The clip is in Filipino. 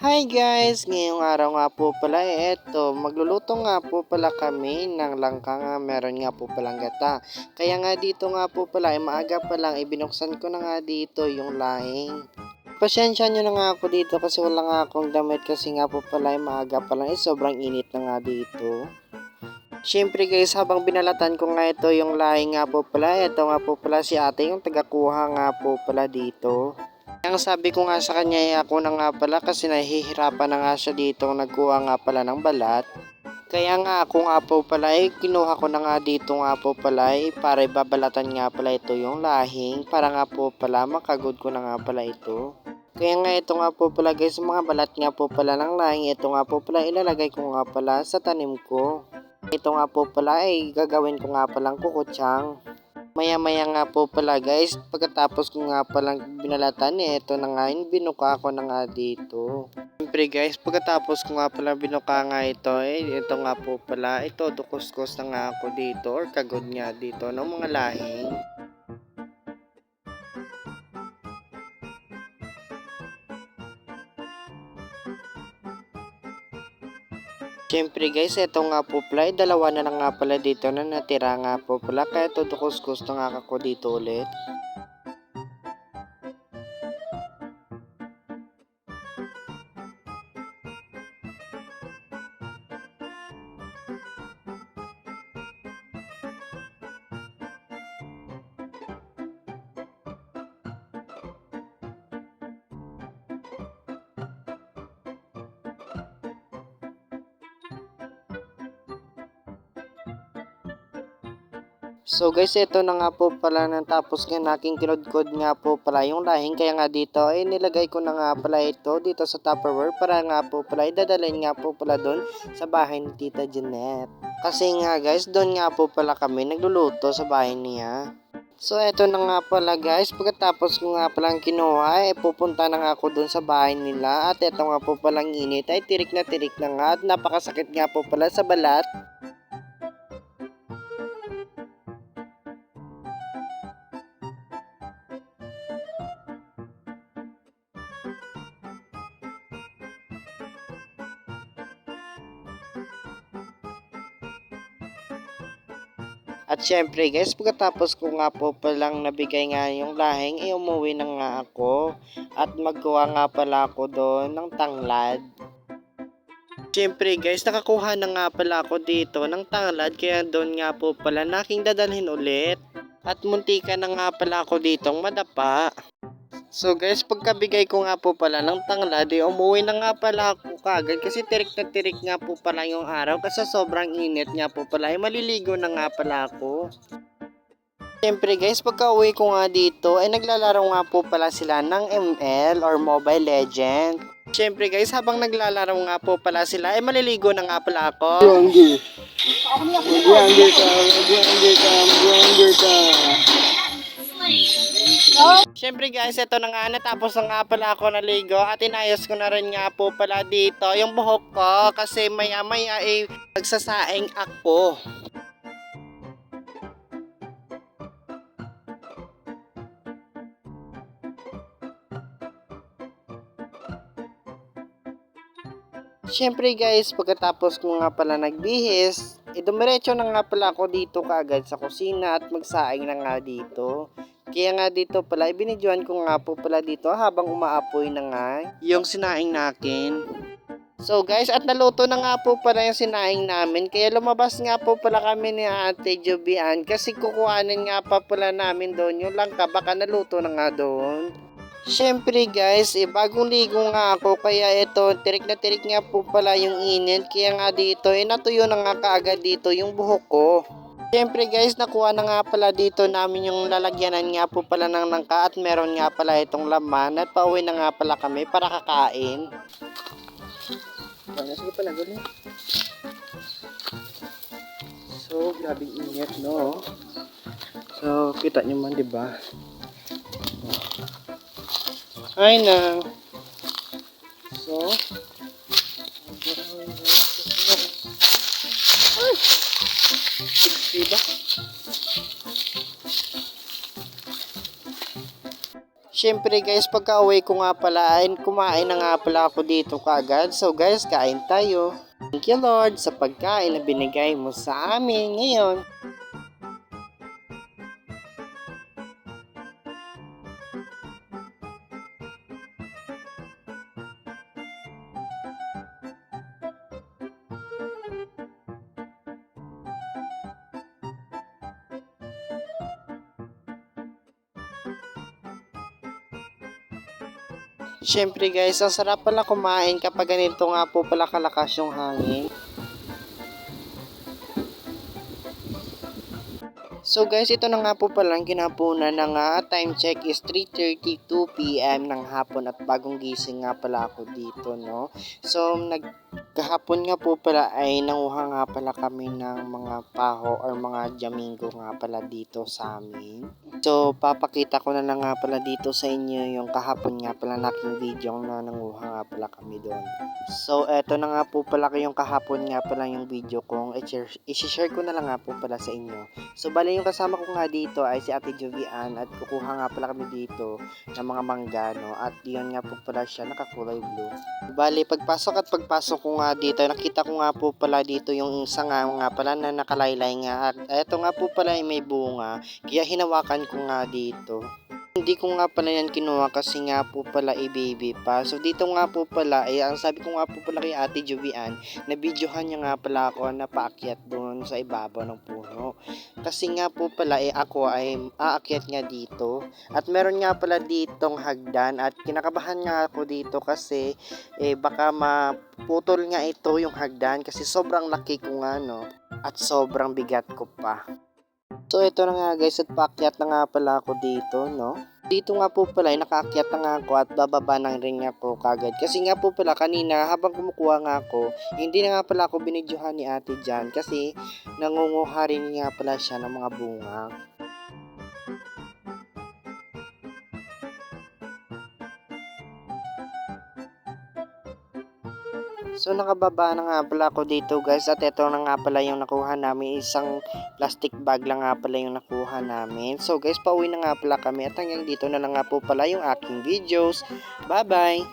Hi guys! Ngayong araw nga po pala eto, magluluto nga po pala kami ng langka nga meron nga po palang gata. Kaya nga dito nga po pala maaga pa lang ibinuksan ko na nga dito yung laing. Pasensya nyo na nga ako dito kasi wala nga akong damit kasi nga po pala maaga pa lang sobrang init na nga dito. Siyempre guys, habang binalatan ko nga ito yung laing nga po pala, ito nga po pala si ate yung tagakuha nga po pala dito. Ang sabi ko nga sa kanya ay ako na nga pala kasi nahihirapan na nga siya dito nagkuha nga pala ng balat. Kaya nga ako nga po pala kinuha ko na nga dito nga po pala para ibabalatan nga pala ito yung lahing para nga po pala makagod ko na nga pala ito. Kaya nga ito nga po pala guys, mga balat nga po pala ng lahing ito nga po pala ilalagay ko nga pala sa tanim ko. Ito nga po pala ay gagawin ko nga palang kukutsang. Maya-maya nga po pala guys, pagkatapos ko nga palang binalatan ito na nga, binuka ko na nga dito. Siyempre guys, pagkatapos ko nga pala binuka nga ito, ito nga po pala, ito dukuskus na nga ako dito or kagod nga dito ng mga lahing. Siyempre guys, ito nga po pala, dalawa na lang nga pala dito na natira nga po pala, kaya ito dukuskus na nga ako dito ulit. So guys, ito na nga po pala natapos nga naking kinudkod nga po pala yung lahing. Kaya nga dito ay nilagay ko na nga pala ito dito sa Tupperware para nga po pala idadalhin nga po pala doon sa bahay ni Tita Jeanette. Kasi nga guys, doon nga po pala kami nagluluto sa bahay niya. So eto na nga pala guys, pagkatapos ko nga palang kinuha pupunta na nga ako doon sa bahay nila. At eto nga po palang init ay tirik na nga at napakasakit nga po pala sa balat. At syempre guys, pagkatapos ko nga po palang nabigay nga yung lahing, umuwi na nga ako at magkuha nga pala ako doon ng tanglad. Syempre guys, nakakuha na nga pala ako dito ng tanglad kaya doon nga po pala naking dadalhin ulit. At muntika na nga pala ako ditong madapa. So guys, pagkabigay ko nga po pala ng tanglad, umuwi na nga pala ako kagad kasi tirik na tirik nga po pala yung araw kasi sobrang init nga po pala. Maliligo na nga pala ako. Siyempre guys, pagka uwi ko nga dito ay naglalaro nga po pala sila ng ML or Mobile Legend. Siyempre guys, habang naglalaro nga po pala sila ay maliligo na nga pala ako. Mag-younger ka. Siyempre guys, ito na nga, natapos na nga pala ako naligo at inayos ko na rin nga po pala dito yung buhok ko kasi maya maya ay magsasaing ako. Siyempre guys, pagkatapos ko nga pala nagbihis, dumiretso na nga pala ako dito kaagad sa kusina at magsaing na nga dito. Kaya nga dito pala, ibinidyoan ko nga po pala dito habang umaapoy na nga yung sinaing nakin. So guys, at naluto na nga po pala yung sinaing namin. Kaya lumabas nga po pala kami ni Ate Jovian kasi kukuhanin nga pa pala namin doon yung langka. Baka naluto na nga doon. Siyempre guys, bagong ligo nga ako kaya ito, tirik na tirik nga po pala yung init. Kaya nga dito, natuyo na nga kaagad dito yung buhok ko. Siyempre guys, nakuha na nga pala dito namin yung lalagyanan nga po pala ng nangka at meron nga pala itong laman at pauwi na nga pala kami para kakain. Sige pala, gano'n. So, grabe init, no? So, kita nyo man, diba? Ay na. So, ay! Diba? Siyempre guys, pagka-uwi ko nga pala ay kumain na nga pala ako dito kaagad. So guys, kain tayo. Thank you Lord sa pagkain na binigay mo sa amin ngayon. Siyempre guys, ang sarap pala kumain kapag ganito nga po pala kalakas yung hangin. So guys, ito na nga po pala ang kinapunan ng time check is 3:32 PM ng hapon at bagong gising nga pala ako dito, no? So, kahapon nga po pala ay nanguha nga pala kami ng mga paho or mga jamingo nga pala dito sa amin. So, papakita ko na lang nga pala dito sa inyo yung kahapon nga pala naking video na nanguha nga pala kami doon. So, eto na nga po pala yung kahapon nga pala yung video kong i-share ko na lang nga po pala sa inyo. So, bali yung kasama ko nga dito ay si Ate Jovian at kukuha nga pala kami dito ng mga mangga, no? At yun nga po pala siya, nakakulay blue. Bali, pagpasok ko nga dito, nakita ko nga po pala dito yung isa nga pala na nakalaylay nga. At eto nga po pala ay may bunga, kaya hinawakan ko nga dito. Hindi ko nga pala yan kinuha kasi nga po pala baby pa. So dito nga po pala, ang sabi ko nga po pala kay Ate Jovian, na videohan niya nga pala ako na paakyat doon sa ibabaw ng puno. Kasi nga po pala ako ay aakyat nga dito. At meron nga pala ditong hagdan at kinakabahan nga ako dito kasi baka maputol nga ito yung hagdan kasi sobrang laki ko nga, no? At sobrang bigat ko pa. So ito na nga guys at paakyat na nga pala ako dito, no? Dito nga po pala nakaakyat na nga ako at bababa na rin nga po kagad. Kasi nga po pala kanina habang kumukuha nga ako, hindi na nga pala ako binidyohan ni ate dyan kasi nangunguha rin nga pala siya ng mga bunga. So nakababa na nga pala ako dito guys at ito na nga pala yung nakuha namin, isang plastic bag lang nga pala yung nakuha namin. So guys, pauwi na nga pala kami at hanggang dito na lang nga po pala yung aking videos. Bye bye!